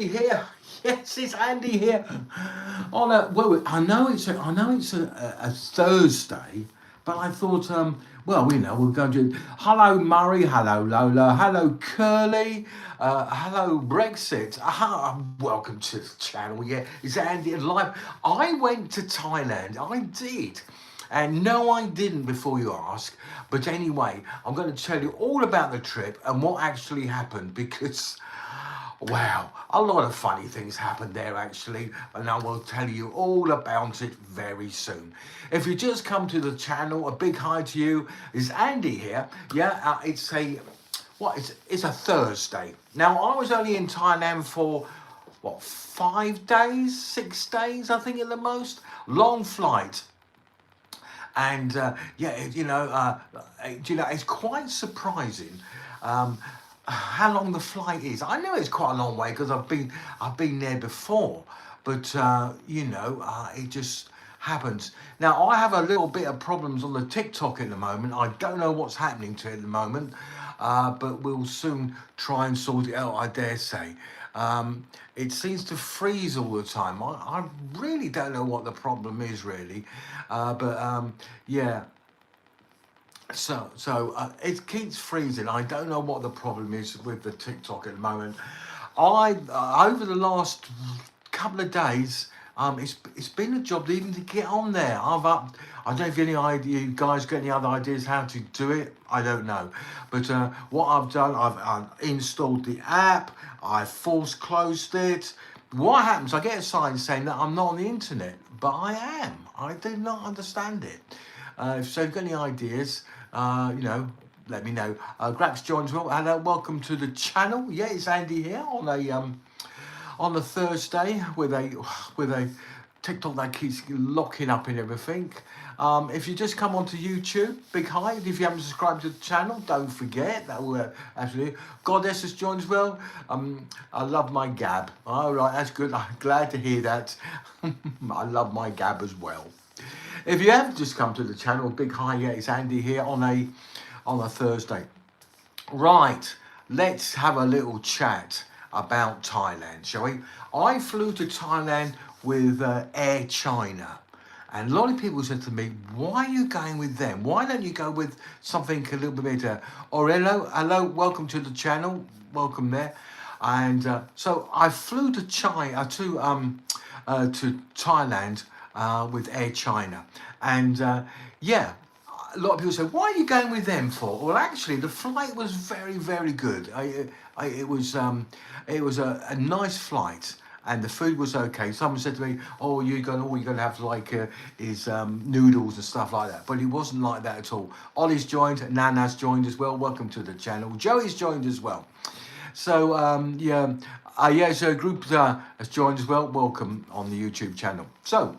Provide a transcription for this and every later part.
here. Yes, it's Andy here. On a well, I know it's a Thursday, but I thought, well, we're going to. Hello, Murray. Hello, Lola. Hello, Curly. Hello, Brexit. Welcome to the channel. Yeah, it's Andy live. I went to Thailand. I did. And no, I didn't before you ask. But anyway, I'm going to tell you all about the trip and what actually happened because wow, a lot of funny things happened there actually, and I will tell you all about it very soon. If you just come to the channel, a big hi to you. It's Andy here. Yeah, it's a Thursday. Now I was only in Thailand for what 5 days, 6 days, I think at the most. Long flight. And it's quite surprising how long the flight is. I know it's quite a long way because I've been there before, but it just happens. Now I have a little bit of problems on the TikTok at the moment. I don't know what's happening to it at the moment, but we'll soon try and sort it out. I dare say. It seems to freeze all the time. I really don't know what the problem is really, but yeah. So it keeps freezing. I don't know what the problem is with the TikTok at the moment. I over the last couple of days, it's been a job even to get on there. I don't know if you any idea, you guys got any other ideas how to do it. I don't know, but what I've done, I've installed the app. I force closed it. What happens? I get a sign saying that I'm not on the internet, but I am. I do not understand it. So if you've got any ideas, let me know. Grax joins well. Hello, welcome to the channel. Yeah, it's Andy here on a Thursday with a TikTok that keeps locking up and everything. If you just come onto YouTube, big hi. If you haven't subscribed to the channel, don't forget. That will absolutely. Goddess has joined as well. I love my gab. All right, that's good. I'm glad to hear that. I love my gab as well. If you have just come to the channel, big hi, yeah, it's Andy here on a Thursday. Right, let's have a little chat about Thailand, shall we? I flew to Thailand with Air China. And a lot of people said to me, why are you going with them? Why don't you go with something a little bit better? Or hello, welcome to the channel. Welcome there. And so I flew to Thailand with Air China. And a lot of people say, why are you going with them for? Well, actually, the flight was very, very good. It was a nice flight. And the food was okay. Someone said to me, "Oh, you're gonna have is noodles and stuff like that." But it wasn't like that at all. Ollie's joined, Nana's joined as well. Welcome to the channel. Joey's joined as well. So so a group has joined as well. Welcome on the YouTube channel. So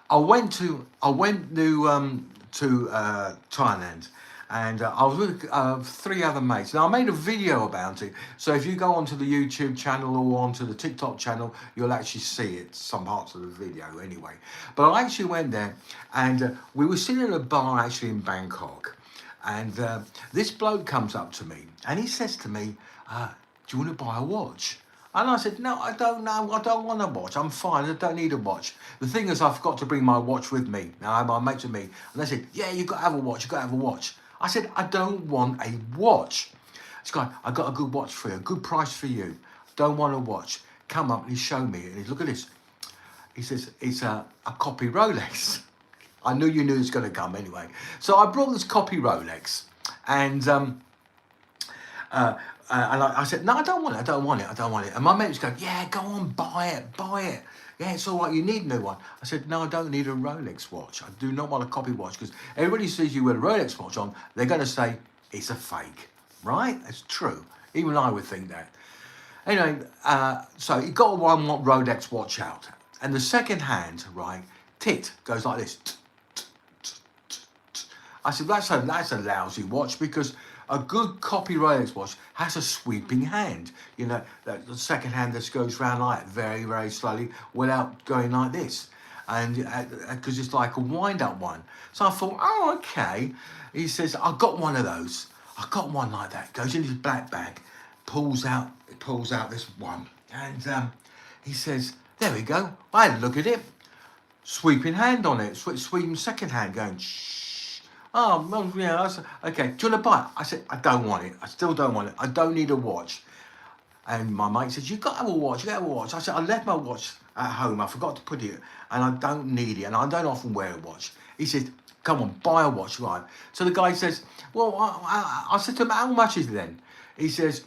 I went to Thailand. And I was with 3 other mates. Now, I made a video about it. So if you go onto the YouTube channel or onto the TikTok channel, you'll actually see it, some parts of the video anyway. But I actually went there and we were sitting at a bar actually in Bangkok. And this bloke comes up to me and he says to me, do you want to buy a watch? And I said, no, I don't know. I don't want a watch. I'm fine. I don't need a watch. The thing is, I've got to bring my watch with me. Now, my mates with me. And they said, yeah, you've got to have a watch. You've got to have a watch. I said, I don't want a watch. This guy, I got a good watch for you, a good price for you. Don't want a watch. Come up and he showed me it. And he look at this. He says, it's a copy Rolex. I knew you knew it was going to come anyway. So I brought this copy Rolex. And I said, no, I don't want it. And my mate was going, yeah, go on, buy it. Yeah, it's all right, you need a new one. I said, no, I don't need a Rolex watch. I do not want a copy watch because everybody sees you with a Rolex watch on, they're going to say it's a fake, right? It's true. Even I would think that. Anyway, so he got one Rolex watch out. And the second hand, right, tit goes like this. I said, that's a lousy watch because a good copy Rolex watch has a sweeping hand. You know, the second hand that goes round like that, very, very slowly without going like this. And because it's like a wind-up one. So I thought, oh, okay. He says, I got one of those. I got one like that. Goes in his black bag, pulls out this one. And he says, there we go. I had a look at it. Sweeping hand on it. Sweeping second hand going, shh. Oh, well, yeah. I said, okay, do you want to buy it? I said, I don't want it. I still don't want it. I don't need a watch. And my mate says, you got to have a watch. You got to have a watch. I said, I left my watch at home. I forgot to put it, and I don't need it. And I don't often wear a watch. He said, come on, buy a watch, right? So the guy says, well, I said to him, how much is it then? He says,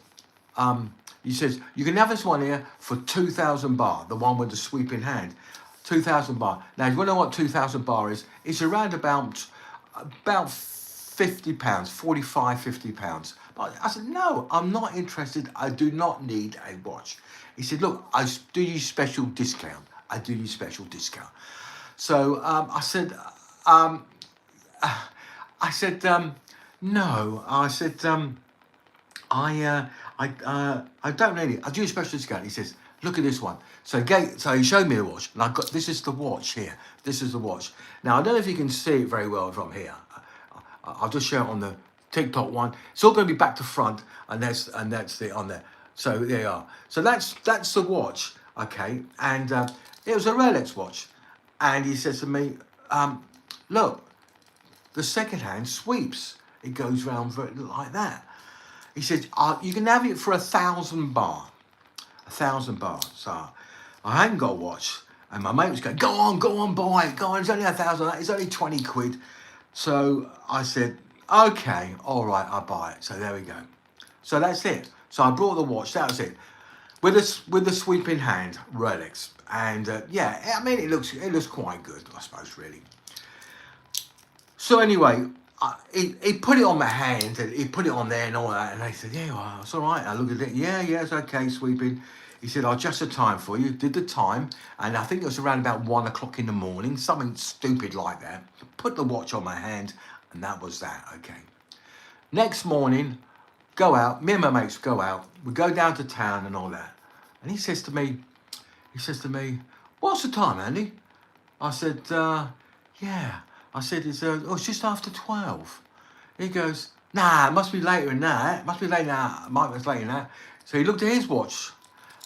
you can have this one here for 2,000 baht, the one with the sweeping hand. 2,000 baht. Now, if you want to know what 2,000 baht is, it's around about £50, 45, £50. But I said, no, I'm not interested. I do not need a watch. He said, look, I do you special discount. I do you special discount. So I said, no. I said, I don't need it. I do a special discount. He says, look at this one. So he showed me the watch, and this is the watch here. This is the watch. Now, I don't know if you can see it very well from here. I'll just show it on the TikTok one. It's all going to be back to front, and that's it on there. So there you are. So that's the watch, okay? And it was a Rolex watch. And he says to me, look, the second hand sweeps. It goes round like that. He said, you can have it for 1,000 baht. 1,000 baht. So I hadn't got a watch. And my mate was going, go on, buy it. Go on, it's only 1,000. It's only 20 quid. So I said, okay, all right, I'll buy it. So there we go. So that's it. So I brought the watch. That was it. With the sweeping hand, Rolex. And yeah, I mean, it looks quite good, I suppose, really. So anyway, he put it on my hand, and he put it on there and all that, and they said, yeah, well, it's all right. I looked at it, yeah, it's okay, sweeping. He said, I'll adjust the time for you. Did the time, and I think it was around about 1 o'clock in the morning, something stupid like that. Put the watch on my hand, and that was that, okay. Next morning, go out, me and my mates go out, we go down to town and all that. And he says to me, what's the time, Andy? I said, yeah. I said, it's just after 12. He goes, nah, it must be later than that. Might be later than that. So he looked at his watch.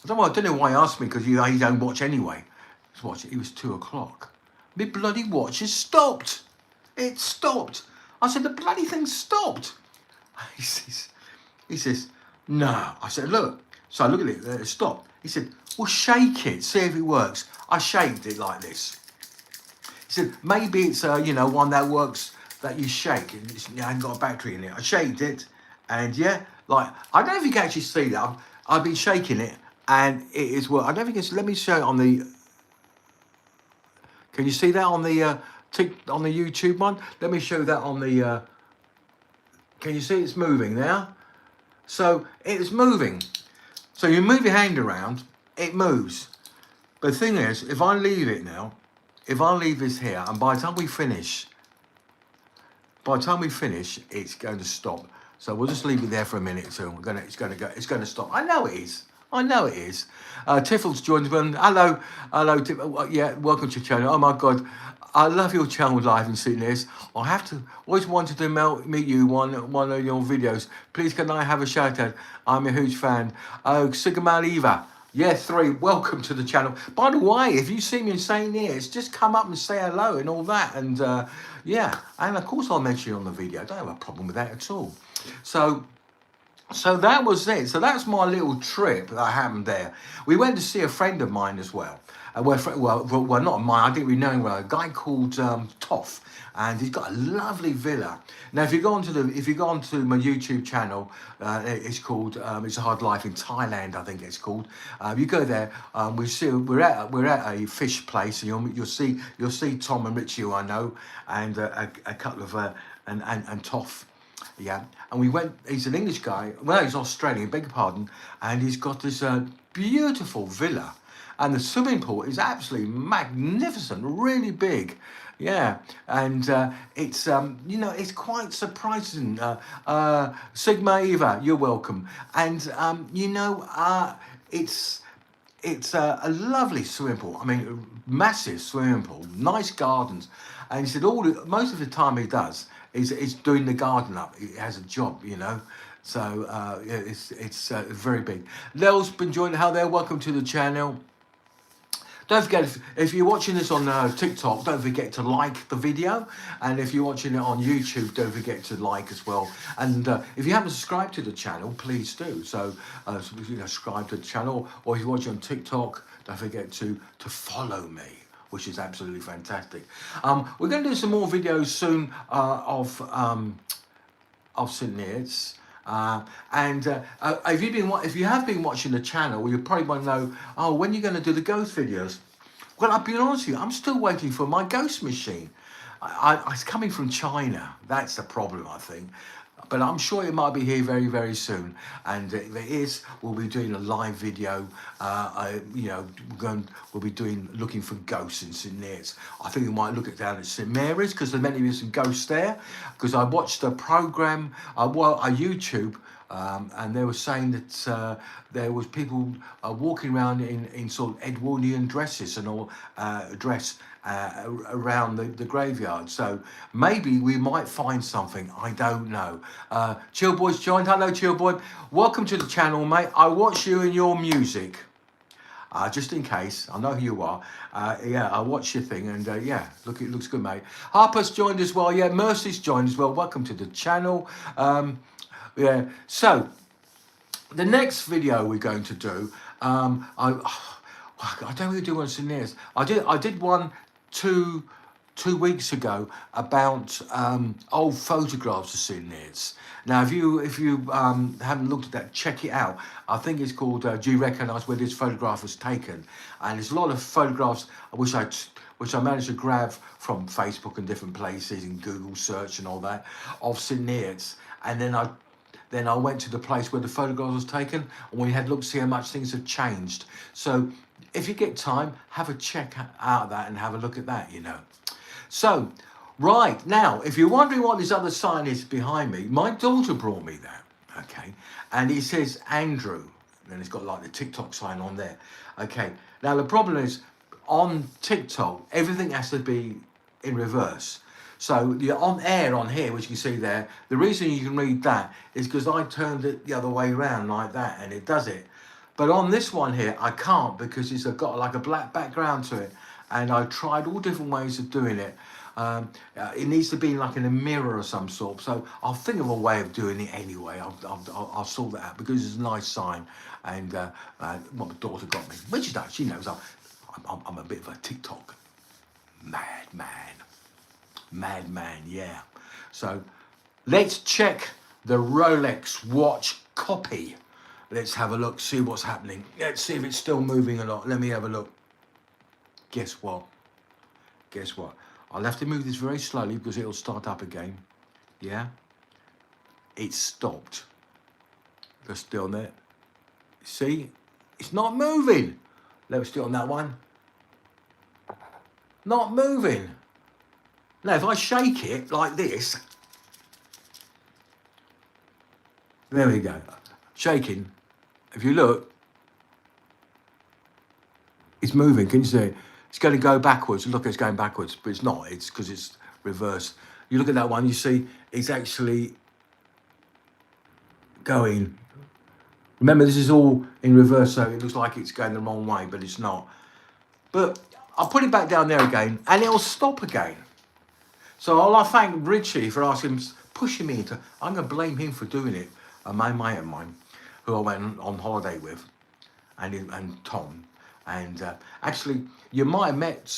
I don't know why he asked me, because he don't watch anyway. His watch, it was 2 o'clock. My bloody watch has stopped. It stopped. I said, the bloody thing stopped. He says, no. I said, look. So I look at it, it stopped. He said, well, shake it, see if it works. I shaked it like this. He said, maybe it's one that works, that you shake, and it hasn't got a battery in it. I shaked it, and yeah, like, I don't know if you can actually see that. I've been shaking it, and it is well. I don't think it's. Let me show it on the. Can you see that on the on the YouTube one? Let me show that on the. Can you see it's moving now? So it's moving. So you move your hand around, it moves. But the thing is, if I leave it now, if I leave this here, and by the time we finish, it's going to stop. So we'll just leave it there for a minute. So it's going to stop. I know it is. Tiffles joins me. Hello, yeah, welcome to your channel. Oh my God, I love your channel live and sitting this. I have to always wanted to meet you one of your videos. Please, can I have a shout out? I'm a huge fan. Sigma Eva. Yeah, 3, welcome to the channel. By the way, if you see me saying this, just come up and say hello and all that. And yeah, and of course I'll mention you on the video. I don't have a problem with that at all. So that was it. So that's my little trip that happened there. We went to see a friend of mine as well. Well, not mine. I didn't really know him well. A guy called Toff, and he's got a lovely villa. Now, if you go onto my YouTube channel, it's called It's a Hard Life in Thailand. I think it's called. You go there. We're at a fish place, and you'll see Tom and Richie, who I know, and a couple of and Toff. Yeah, and we went. He's an English guy. Well, he's Australian. Beg your pardon. And he's got this beautiful villa, and the swimming pool is absolutely magnificent, really big. Yeah, and it's it's quite surprising. Sigma Eva, you're welcome. And it's a lovely swimming pool. I mean, massive swimming pool, nice gardens. And he said most of the time he does is doing the garden up. He has a job, So yeah, it's very big. Lel's been joined. How there? Welcome to the channel. Don't forget, if you're watching this on TikTok, don't forget to like the video. And if you're watching it on YouTube, don't forget to like as well. And if you haven't subscribed to the channel, please do. So, subscribe to the channel. Or if you're watching on TikTok, don't forget to follow me, which is absolutely fantastic. We're going to do some more videos soon of St. Neots. If you have been watching the channel, you probably want to know, oh, when are you going to do the ghost videos? Well, I'll be honest with you, I'm still waiting for my ghost machine. It's coming from China. That's the problem, I think. But I'm sure it might be here very, very soon. And if it is, we'll be doing a live video. We'll be looking for ghosts in St. Neots. I think we might look at down at St. Mary's because there's meant to be some ghosts there. Because I watched a program, a YouTube, and they were saying that there was people walking around in sort of Edwardian dresses and all around the graveyard. So maybe we might find something. I don't know. Chill Boy's joined. Hello, Chill Boy. Welcome to the channel, mate. I watch you and your music. Just in case, I know who you are. Yeah, I watch your thing, and yeah, look, it looks good, mate. Harper's joined as well. Yeah, Mercy's joined as well. Welcome to the channel. Yeah, so the next video we're going to do, I don't really do one St. Neots. I did one two weeks ago about old photographs of St. Neots. Now, if you haven't looked at that, check it out. I think it's called Do You Recognise Where This Photograph Was Taken? And there's a lot of photographs which I managed to grab from Facebook and different places and Google search and all that of St. Neots. And then I went to the place where the photograph was taken, and we had a look to see how much things have changed. So if you get time, have a check out of that and have a look at that, you know. So, right, now, if you're wondering what this other sign is behind me, my daughter brought me that, okay? And it says Andrew, and it's got like the TikTok sign on there. Okay, now the problem is, on TikTok, everything has to be in reverse. So you're on air on here, which you can see there. The reason you can read that is because I turned it the other way around like that, and it does it. But on this one here, I can't because it's got like a black background to it. And I tried all different ways of doing it. It needs to be like in a mirror of some sort. So I'll think of a way of doing it anyway. I'll sort that out because it's a nice sign. And what my daughter got me, which she does, she knows I'm a bit of a TikTok madman, yeah. So let's check the Rolex watch copy. Let's have a look, see what's happening. Let's see if it's still moving or not. Let me have a look. Guess what? I'll have to move this very slowly because it'll start up again. Yeah? It's stopped. It's still there. See? It's not moving. Let's do it on that one. Not moving. Now, if I shake it like this, there we go. Shaking. If you look, it's moving. Can you see it? It's going to go backwards. Look, it's going backwards, but it's not. It's because it's reversed. You look at that one, you see it's actually going. Remember, this is all in reverse, so it looks like it's going the wrong way, but it's not. But I'll put it back down there again, and it'll stop again. So I'll thank Richie for pushing me into. I'm going to blame him for doing it. My mate of mine, who I went on holiday with, and Tom, and actually you might have met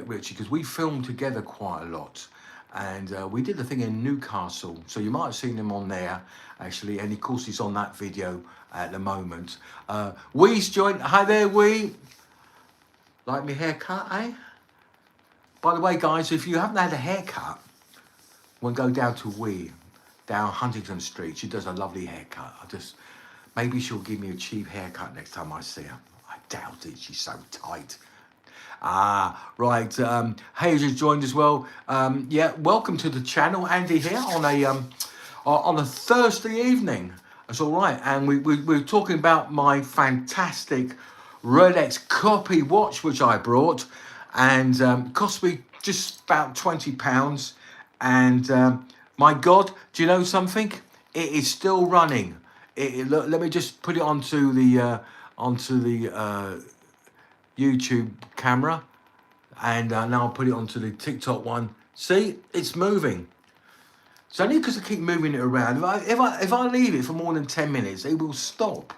Richie because we filmed together quite a lot, and we did the thing in Newcastle. So you might have seen him on there actually, and of course he's on that video at the moment. Wee's joined. Hi there, Wee. Like my haircut, eh? By the way, guys, if you haven't had a haircut, we'll go down to Wee, down Huntington Street. She does a lovely haircut. Maybe she'll give me a cheap haircut next time I see her. I doubt it. She's so tight. Right. Hayes has joined as well. Yeah, welcome to the channel. Andy here on a Thursday evening. That's all right. And we're talking about my fantastic Rolex copy watch, which I brought. And cost me just about £20. And my God, do you know something? It is still running. Let me just put it onto the YouTube camera, and now I'll put it onto the TikTok one. See, it's moving. It's only because I keep moving it around. If I leave it for more than 10 minutes, it will stop.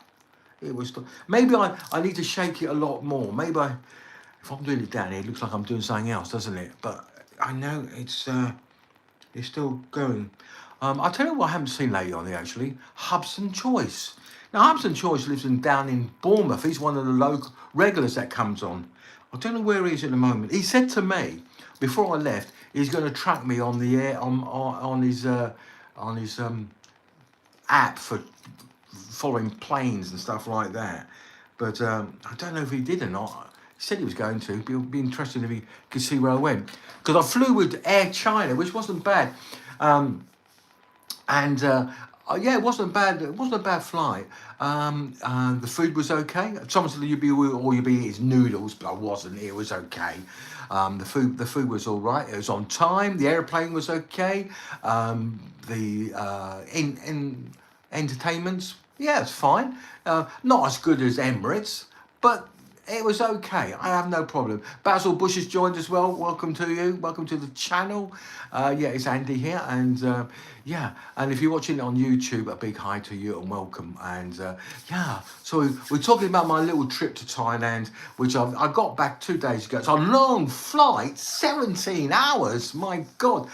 It will stop. Maybe I need to shake it a lot more. If I'm doing it down here, it looks like I'm doing something else, doesn't it? But I know it's still going. I'll tell you what I haven't seen lately on here, actually. Hudson Choice. Now, Hudson Choice lives down in Bournemouth. He's one of the local regulars that comes on. I don't know where he is at the moment. He said to me, before I left, he's going to track me on the air, on his app for following planes and stuff like that. But I don't know if he did or not. He said he was going to. It'd be interesting if he could see where I went. Because I flew with Air China, which wasn't bad. Yeah, it wasn't bad. It wasn't a bad flight. The food was okay. Someone said all you'd be eating is noodles, but I wasn't. It was okay. The food was all right. It was on time. The airplane was okay. Entertainments, yeah, it's fine. Not as good as Emirates, but it was okay. I have no problem. Basil Bush has joined as well. Welcome to you. Welcome to the channel. Yeah, it's Andy here, and yeah, and if you're watching it on YouTube, a big hi to you and welcome. And yeah, so we're talking about my little trip to Thailand, which I got back 2 days ago. It's a long flight, 17 hours. My God.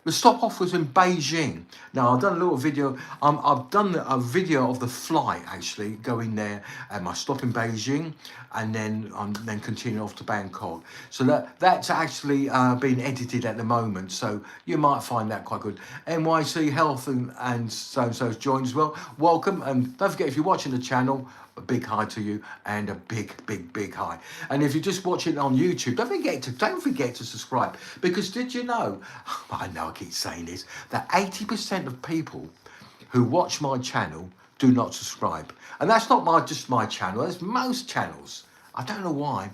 The stop off was in Beijing. Now I've done a little video. I've done a video of the flight actually going there, and my stop in Beijing, and then continue off to Bangkok. So that's actually being edited at the moment. So you might find that quite good. NYC Health and so-and-so's joined as well. Welcome, and don't forget, if you're watching the channel, a big hi to you, and a big hi. And if you're just watching it on YouTube, don't forget to subscribe, because did you know, I know I keep saying this, that 80% of people who watch my channel do not subscribe. And that's not just my channel, that's most channels. I don't know why.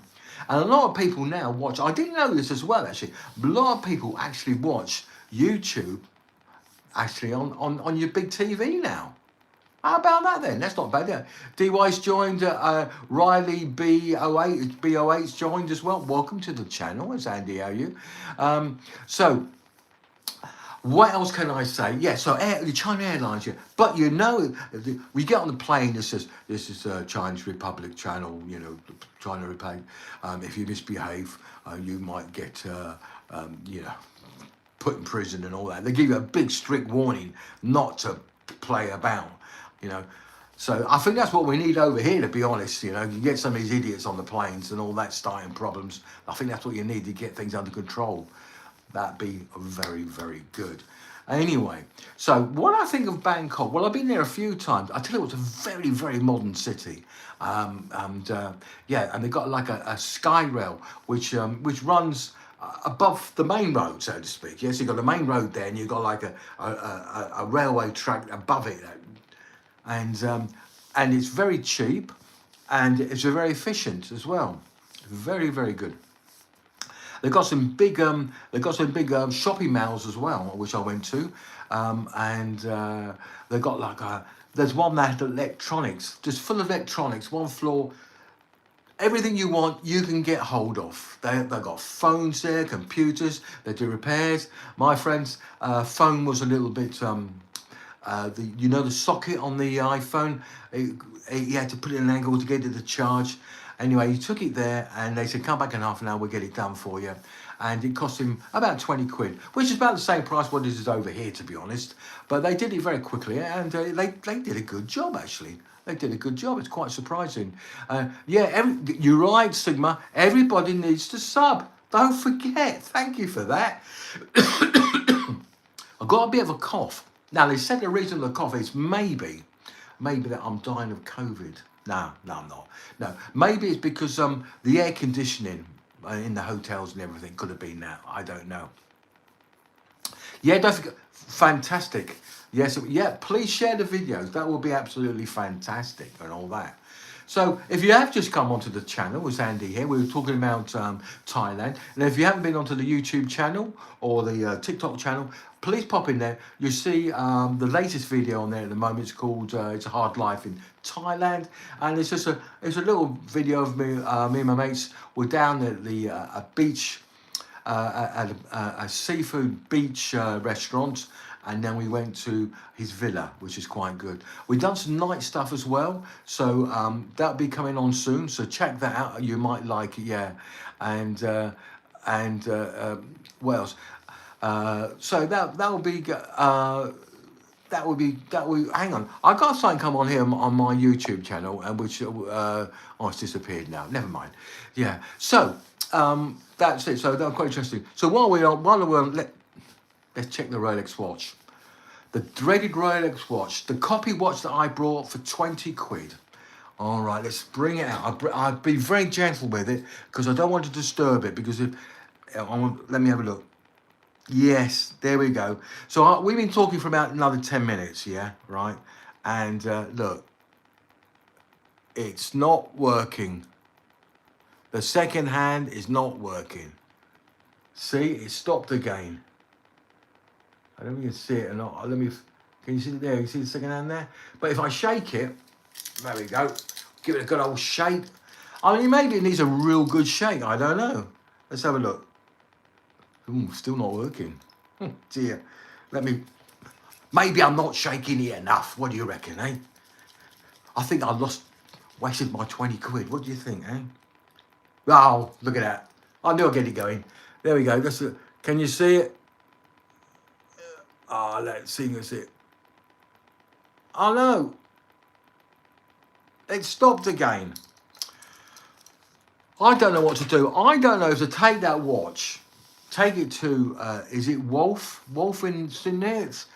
And a lot of people now watch, I didn't know this as well actually, but a lot of people actually watch YouTube actually on your big TV now. How about that then? That's not bad, yeah. DY's joined, Riley B08's joined as well. Welcome to the channel, it's Andy, how are you? So, what else can I say? Yeah, so the China Airlines, yeah. But you know, we get on the plane, this is Chinese Republic channel, you know, China Republic. If you misbehave, you might get, you know, put in prison and all that. They give you a big strict warning not to play about, you know. So I think that's what we need over here, to be honest. You know, you get some of these idiots on the planes and all that starting problems. I think that's what you need to get things under control. That'd be very good. Anyway, so what I think of Bangkok, well, I've been there a few times. I tell you, it's a very modern city. Yeah, and they've got like a sky rail which runs above the main road, so to speak. Yes, you've got the main road there, and you've got like a railway track above it, and it's very cheap, and it's very efficient as well. Very good. They've got some big shopping malls as well, which I went to, and they've got like there's one that had electronics, just full of electronics, one floor. Everything you want, you can get hold of. They've got phones there, computers. They do repairs. My friend's phone was a little bit, you know, the socket on the iPhone. He had to put it in an angle to get it to charge. Anyway, he took it there, and they said, come back in half an hour, we'll get it done for you. And it cost him about 20 quid, which is about the same price what it is over here, to be honest. But they did it very quickly, and they did a good job, actually. They did a good job. It's quite surprising. Yeah, you're right, Sigma. Everybody needs to sub. Don't forget. Thank you for that. I've got a bit of a cough. Now, they said the reason of the cough is maybe that I'm dying of COVID. No, I'm not. No, maybe it's because the air conditioning in the hotels and everything could have been that. I don't know. Yeah, don't forget. Fantastic. Yes, yeah, please share the videos. That will be absolutely fantastic and all that. So if you have just come onto the channel, it's Andy here. We were talking about Thailand. And if you haven't been onto the YouTube channel or the TikTok channel, please pop in there. You'll see the latest video on there at the moment. It's called It's a Hard Life in Thailand. And it's just a little video of me and my mates. We're down at the a beach, at a seafood beach restaurant. And then we went to his villa, which is quite good. We've done some night stuff as well, so that'll be coming on soon. So check that out. You might like it, yeah. And what else? So that will be. Hang on, I got something come on here on my YouTube channel, and which oh, it's disappeared now. Never mind. Yeah. So that's it. So that was quite interesting. So while we're on, let's check the Rolex watch. The dreaded Rolex watch. The copy watch that I brought for 20 quid. All right, let's bring it out. I'll be very gentle with it because I don't want to disturb it. Because if let me have a look. Yes, there we go. So we've been talking for about another 10 minutes, yeah, right? And look, it's not working. The second hand is not working. See, it stopped again. I don't know if you can see it or not. Can you see it there? You see the second hand there? But if I shake it, there we go. Give it a good old shake. I mean, maybe it needs a real good shake. I don't know. Let's have a look. Ooh, still not working. Oh, dear. Maybe I'm not shaking it enough. What do you reckon, eh? I think I wasted my 20 quid. What do you think, eh? Oh, look at that. I knew I'd get it going. There we go. Can you see it? Oh, let's see. Let's see it. Oh, no. It stopped again. I don't know what to do. I don't know if to take that watch, take it to, is it Wolf in Sydney? It's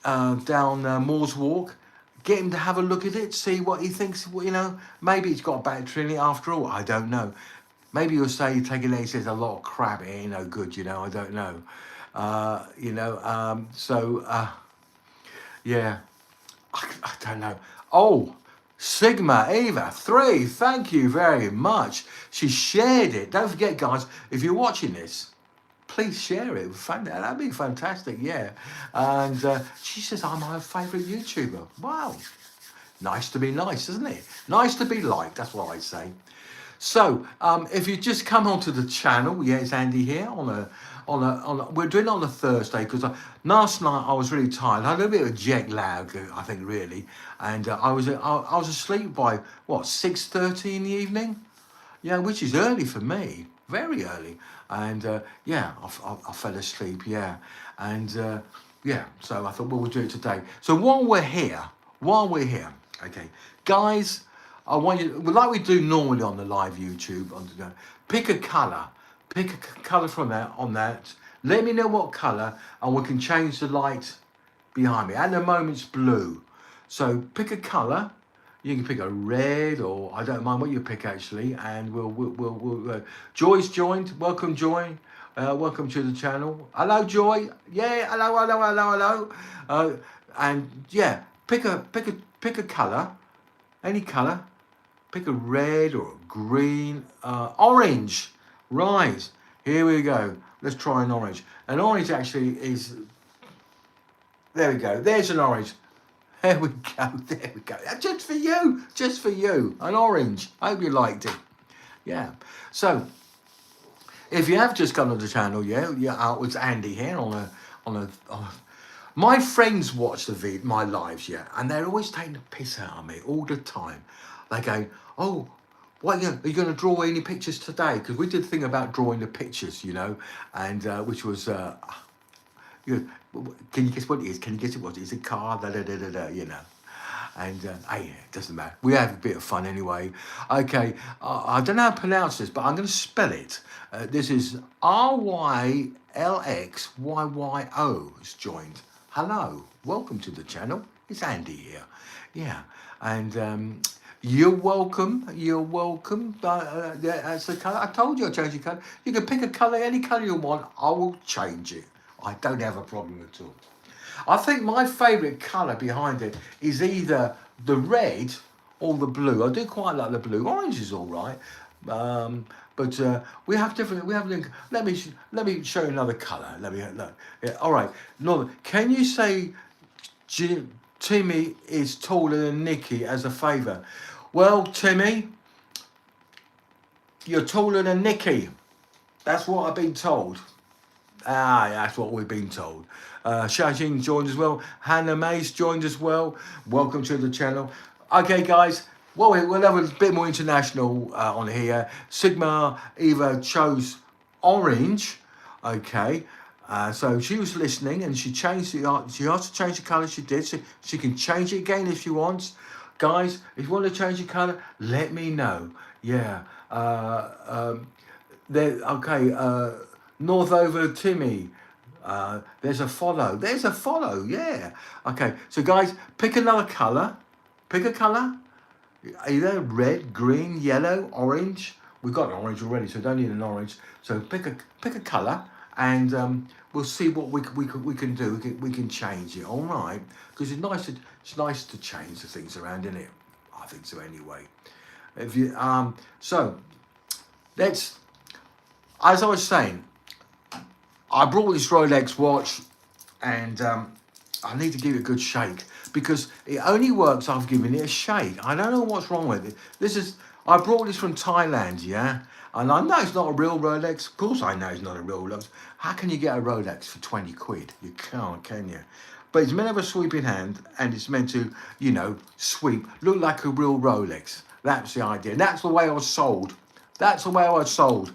down Moore's Walk. Get him to have a look at it, see what he thinks, you know. Maybe it's got a battery in it after all. I don't know. Maybe you'll say you take it there, he says a lot of crap, it ain't no good, you know. I don't know. Yeah, I don't know. Oh, Sigma Eva 3, thank you very much. She shared it. Don't forget, guys, if you're watching this, please share it. That'd be fantastic, yeah. And she says, I'm my favourite YouTuber. Wow. Nice to be nice, isn't it? Nice to be liked, that's what I say. So, if you just come onto the channel, yeah, it's Andy here we're doing it on a Thursday because last night I was really tired. I had a bit of a jet lag, I think, really, and I was asleep by what 6:30 in the evening, yeah, which is early for me, very early, and yeah, I fell asleep, yeah, and yeah, so I thought, well, we'll do it today. So while we're here, okay, guys. I want you, like we do normally on the live YouTube, pick a colour from that, on that. Let me know what colour, and we can change the light behind me. At the moment, it's blue. So pick a colour. You can pick a red, or I don't mind what you pick actually. And we'll Joy's joined. Welcome, Joy. Welcome to the channel. Hello, Joy. Yeah. Hello. And yeah, pick a colour. Any colour. Pick a red or a green, orange. Right, here we go. Let's try an orange. An orange actually is, there we go. There's an orange. There we go. Just for you, an orange. I hope you liked it. Yeah. So, if you have just come to the channel, it's Andy here on a my friends watch my lives, yeah, and they're always taking the piss out of me all the time. They go, oh, what, are you going to draw any pictures today? Because we did a thing about drawing the pictures, you know, and which was, can you guess what it is? Can you guess what it is? A car, you know. And hey, it doesn't matter. We have a bit of fun anyway. Okay, I don't know how to pronounce this, but I'm going to spell it. This is RYLXYYO has joined. Hello, welcome to the channel. It's Andy here. Yeah, and you're welcome. That's the colour. I told you I'll change your colour. You can pick a colour, any colour you want. I will change it. I don't have a problem at all. I think my favourite colour behind it is either the red all the blue. I do quite like the blue. Orange is all right. But we have different. We have. Let me show you another colour. Let me look. Yeah, all right. Norman, can you say Timmy is taller than Nikki as a favour? Well, Timmy, you're taller than Nikki. That's what I've been told. That's what we've been told. Shajin joined as well. Hannah Mays joined as well. Welcome to the channel. Okay, guys. Well, we'll have a bit more international on here. Sigma Eva chose orange. Okay. So she was listening and she changed it. She asked to change the colour. She did. So she can change it again if she wants. Guys, if you want to change the colour, let me know. Yeah. Okay. North over Timmy. There's a follow. There's a follow. Yeah. Okay. So guys, pick another colour. Pick a colour. Either red, green, yellow, orange. We've got an orange already, so don't need an orange. So pick a colour, and we'll see what we can do. We can change it. All right. Because it's nice to change the things around, isn't it? I think so anyway. If you so let's. As I was saying, I brought this Rolex watch, and I need to give it a good shake because it only works after giving it a shake. I don't know what's wrong with it. I brought this from Thailand, yeah, and I know it's not a real Rolex. Of course, I know it's not a real Rolex. How can you get a Rolex for 20 quid? You can't, can you? But it's meant to have a sweeping hand, and it's meant to, sweep, look like a real Rolex. That's the idea. And that's the way I was sold. That's the way I was sold.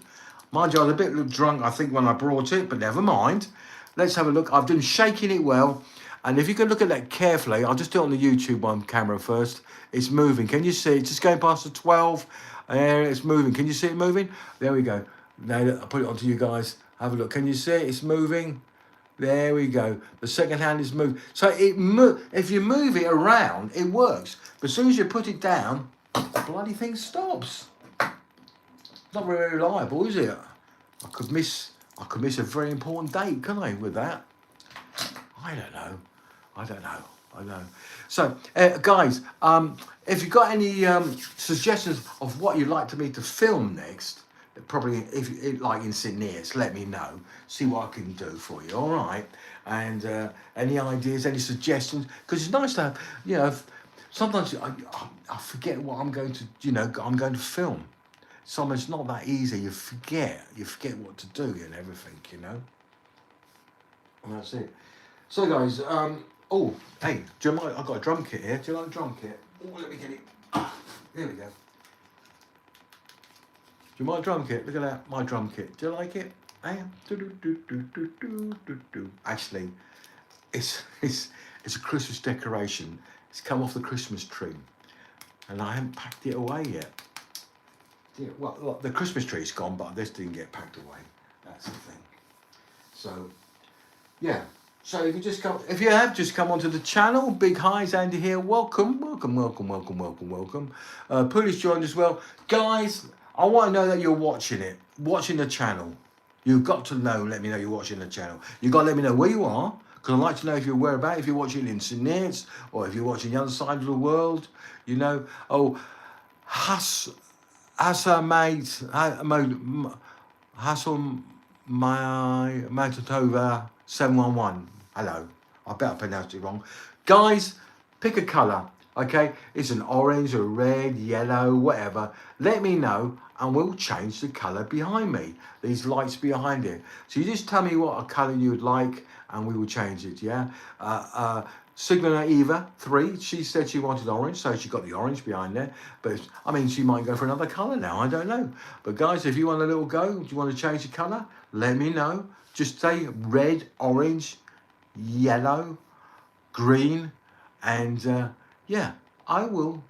Mind you, I was a bit drunk, I think, when I brought it, but never mind. Let's have a look. I've done shaking it well. And if you can look at that carefully, I'll just do it on the YouTube on camera first. It's moving. Can you see? It's just going past the 12. It's moving. Can you see it moving? There we go. Now I'll put it onto you guys. Have a look. Can you see it? It's moving. There we go. The second hand is moving. So if you move it around, it works. But as soon as you put it down, the bloody thing stops. Not very reliable, is it? I could miss a very important date, couldn't I, with that? I don't know. So, guys, if you've got any suggestions of what you'd like me to film next, probably if like in St. Neots, let me know. See what I can do for you. All right. And any ideas, any suggestions? Because it's nice to have. Sometimes I forget what I'm going to. I'm going to film. Sometimes it's not that easy. You forget what to do and everything. And that's it. So guys, oh, hey, do you mind? I've got a drum kit here. Do you like a drum kit? Oh, let me get it. There we go. Do you mind a drum kit? Look at that, my drum kit. Do you like it? Hey? Actually, it's a Christmas decoration. It's come off the Christmas tree, and I haven't packed it away yet. Yeah, well, look, the Christmas tree's gone, but this didn't get packed away. That's the thing. So, yeah. So if you have just come onto the channel, big hi's Andy here. Welcome. Pooley's joined as well, guys. I want to know that you're watching the channel. You've got to know. Let me know you're watching the channel. You've got to let me know where you are, because I'd like to know if you're whereabouts. If you're watching in St. Neots, or if you're watching the other side of the world. Oh, Hassel Matatova 711. Hello. I bet I pronounced it wrong. Guys, pick a colour. Okay? It's an orange or red, yellow, whatever. Let me know and we'll change the colour behind me. These lights behind it. So you just tell me what a colour you would like and we will change it, yeah? Sigma Eva 3, she said she wanted orange, so she got the orange behind there. But she might go for another colour now, I don't know. But guys, if you want a little go, do you want to change the colour? Let me know. Just say red, orange, yellow, green, and yeah, I will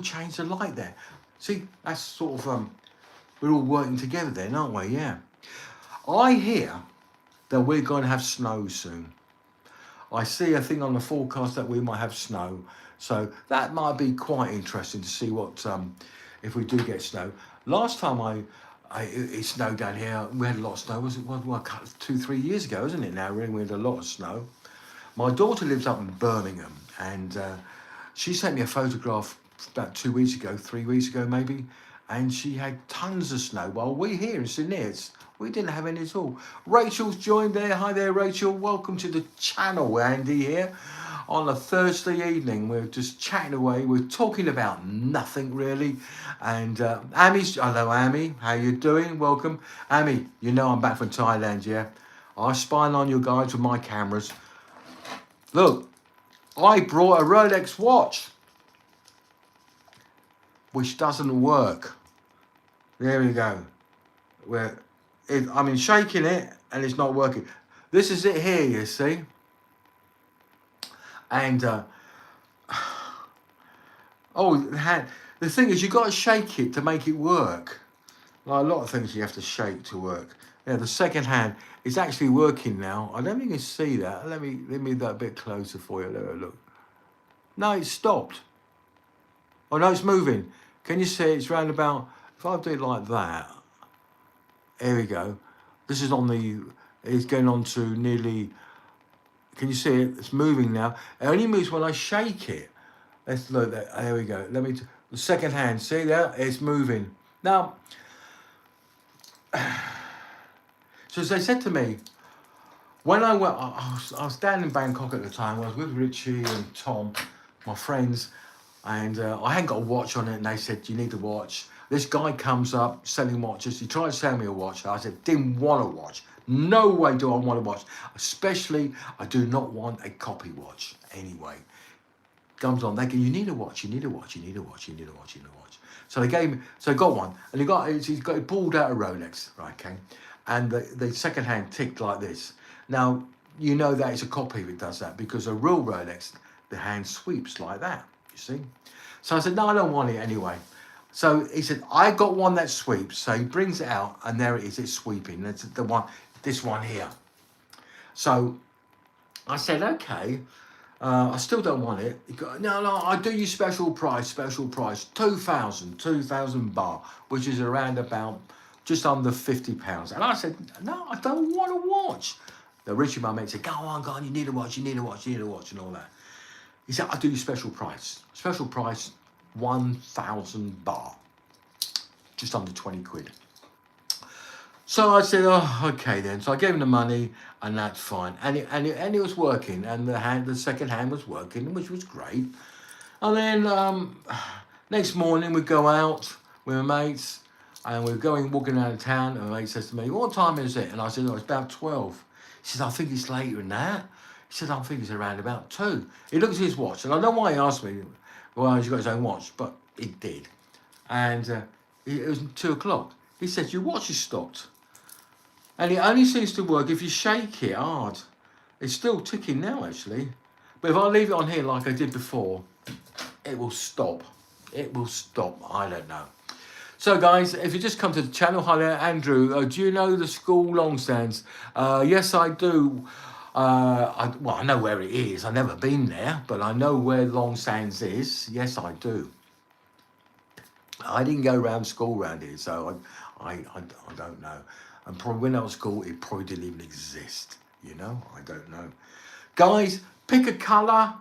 change the light there. See, that's sort of we're all working together then, aren't we? Yeah. I hear that we're going to have snow soon. I see a thing on the forecast that we might have snow, so that might be quite interesting to see what if we do get snow. Last time it snowed down here, we had a lot of snow. Was it 2-3 years ago, isn't it? Now really, we had a lot of snow. My daughter lives up in Birmingham, and she sent me a photograph about 2 weeks ago, 3 weeks ago maybe, and she had tons of snow. While we here in St Neots, we didn't have any at all. Rachel's joined there. Hi there, Rachel. Welcome to the channel. Andy here. On a Thursday evening, we're just chatting away. We're talking about nothing really. And Ami's, hello Ami, how you doing? Welcome. Ami, you know I'm back from Thailand, yeah? I spy on you guys with my cameras. Look, I brought a Rolex watch, which doesn't work. There we go. I'm shaking it and it's not working. This is it here, you see. And the thing is, you got to shake it to make it work. Like a lot of things you have to shake to work. Yeah, the second hand is actually working now. I don't think you can see that. Let me that a bit closer for you. Look. No, it's stopped. Oh no, it's moving. Can you see it's round about? If I do it like that, here we go. This is on the. It's going on to nearly. Can you see it? It's moving now. It only moves when I shake it. Let's look. There we go. The second hand. See there? It's moving now. So as they said to me, when I went, I was down in Bangkok at the time. I was with Richie and Tom, my friends, and I hadn't got a watch on it. And they said, "You need a watch." This guy comes up selling watches. He tried to sell me a watch. I said, "Didn't want a watch. No way do I want a watch. Especially, I do not want a copy watch. Anyway, comes on. They go, "You need a watch. You need a watch. You need a watch. You need a watch. You need a watch." So they gave me. So I got one, and he pulled out a Rolex, right? Okay, and the second hand ticked like this. Now you know that it's a copy if it does that, because a real Rolex, the hand sweeps like that. You see. So I said, "No, I don't want it anyway." So he said, "I got one that sweeps." So he brings it out, and there it is. It's sweeping. That's the one. This one here. So I said, "Okay." I still don't want it. He goes, no, I do you special price, 2,000 baht, which is around about just under £50. And I said, "No, I don't want a watch." The Richie, my mate, said, go on, you need a watch, and all that. He said, "I'll do you special price, 1,000 baht, just under 20 quid. So I said, "Oh, okay then." So I gave him the money, and that's fine. And it was working, and the second hand was working, which was great. And then next morning we go out with my mates, and we're walking out of town, and my mate says to me, "What time is it?" And I said, "Oh, it's about 12. He said, "I think it's later than that." He said, "I think it's around about 2. He looked at his watch, and I don't know why he asked me, "Well, he's got his own watch," but he did. And it was 2 o'clock. He said, "Your watch is stopped. And it only seems to work if you shake it hard." It's still ticking now, actually. But if I leave it on here like I did before, it will stop. It will stop. I don't know. So, guys, if you just come to the channel, hi there, Andrew. Do you know the school Longstands? Yes, I do. I know where it is. I've never been there, but I know where Longstands is. Yes, I do. I didn't go around school around here, so I don't know. And probably when I was at school, it probably didn't even exist. You know, I don't know. Guys, pick a colour,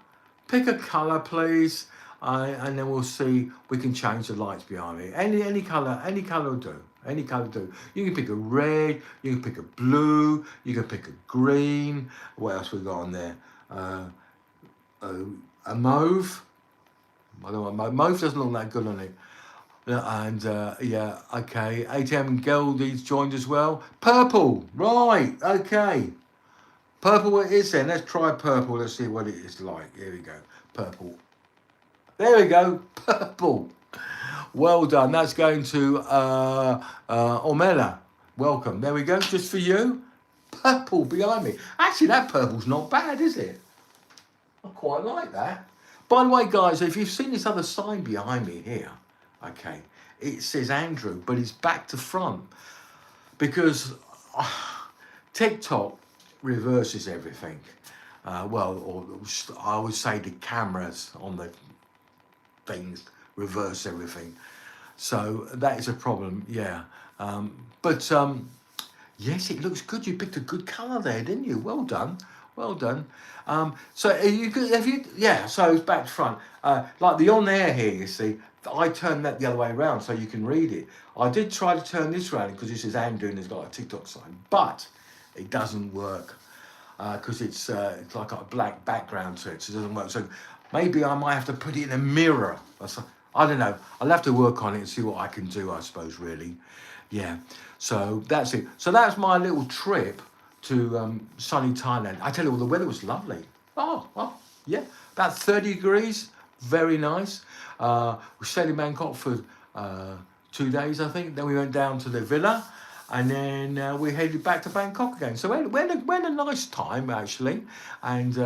please, and then we'll see. We can change the lights behind me. Any colour will do. Any colour will do. You can pick a red, you can pick a blue, you can pick a green. What else we got on there? A mauve. I don't know. Mauve doesn't look that good on it. And yeah, okay. ATM Goldie's joined as well. Purple, right? Okay. Purple it is then. Let's try purple. Let's see what it is like. Here we go. Purple. There we go. Purple. Well done. That's going to Ormella. Welcome. There we go. Just for you. Purple behind me. Actually, that purple's not bad, is it? I quite like that. By the way, guys, if you've seen this other sign behind me here, okay, it says Andrew, but it's back to front because TikTok reverses everything. Or I would say the cameras on the things reverse everything. So that is a problem, yeah. But yes, it looks good. You picked a good colour there, didn't you? Well done. Well done. So you could, have you? Yeah. So it's back to front. Like the on air here, you see, I turned that the other way around so you can read it. I did try to turn this around because this is Andrew and it's got a TikTok sign, but it doesn't work because it's like got a black background to it, so it doesn't work. So maybe I might have to put it in a mirror. I don't know. I'll have to work on it and see what I can do. I suppose really. Yeah. So that's it. So that's my little trip to sunny Thailand. I tell you, the weather was lovely. Oh, yeah, about 30 degrees, very nice. We stayed in Bangkok for 2 days, I think. Then we went down to the villa, and then we headed back to Bangkok again. So we had a nice time actually, and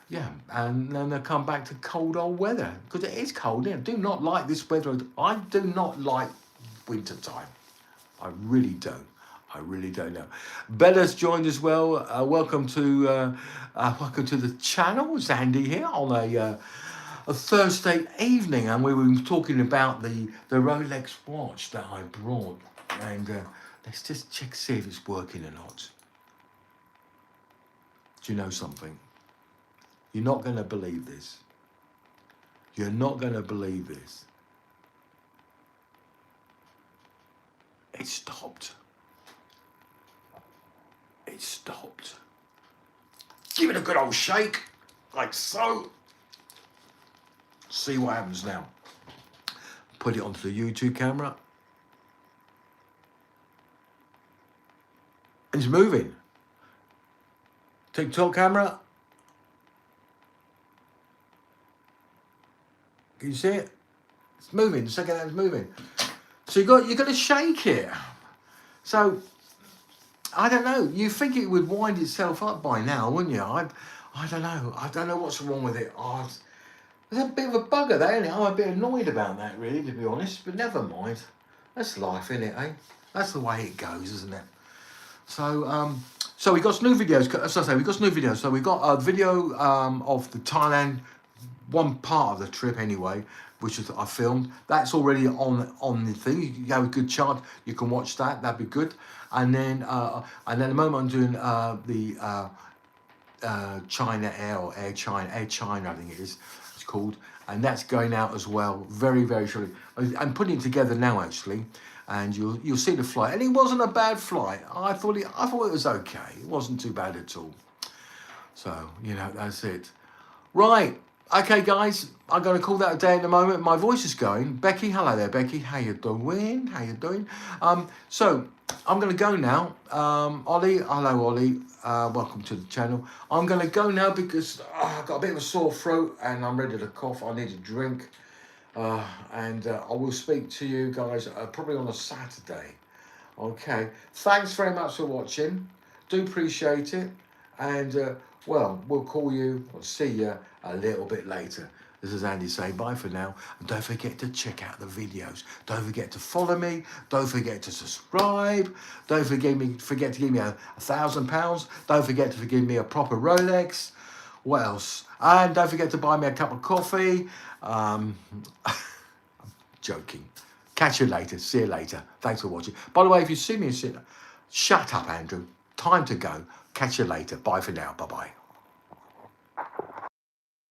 yeah, and then I come back to cold old weather because it is cold. I do not like this weather. I do not like winter time. I really don't. I really don't know. Bella's joined as well. Welcome to the channel. It's Andy here on a Thursday evening, and we were talking about the Rolex watch that I brought, and let's just check see if it's working or not. Do you know something? You're not going to believe this. You're not going to believe this. It stopped. It stopped. Give it a good old shake, like so. See what happens now. Put it onto the YouTube camera. It's moving. TikTok camera. Can you see it? It's moving. The second hand's moving. So you got to shake it. So I don't know. You think it would wind itself up by now, wouldn't you? I don't know. I don't know what's wrong with it. There's a bit of a bugger there, isn't it? I'm a bit annoyed about that, really, to be honest. But never mind. That's life, isn't it, eh? That's the way it goes, isn't it? So, so we got some new videos. As I say, we got some new videos. So we got a video of the Thailand, one part of the trip anyway, which is I filmed. That's already on the thing. You have a good chance. You can watch that. That'd be good. And then at the moment I'm doing the China Air or Air China, I think it is. It's called, and that's going out as well very, very shortly. I'm putting it together now actually, and you'll see the flight. And it wasn't a bad flight. I thought it was okay. It wasn't too bad at all. So you know, that's it. Right. Okay, guys, I'm going to call that a day in a moment. My voice is going. Becky, hello there, Becky. How you doing? How you doing? So I'm going to go now. Ollie, hello, Ollie. Welcome to the channel. I'm going to go now because I've got a bit of a sore throat and I'm ready to cough. I need a drink. And I will speak to you guys probably on a Saturday. Okay. Thanks very much for watching. Do appreciate it. And, well, we'll call you or see you a little bit later. This is Andy saying bye for now. And don't forget to check out the videos. Don't forget to follow me. Don't forget to subscribe. Don't forget to give me £1,000. Don't forget to give me a proper Rolex. What else? And don't forget to buy me a cup of coffee. I'm joking. Catch you later. See you later. Thanks for watching. By the way, if you see me, shut up, Andrew. Time to go. Catch you later. Bye for now. Bye-bye.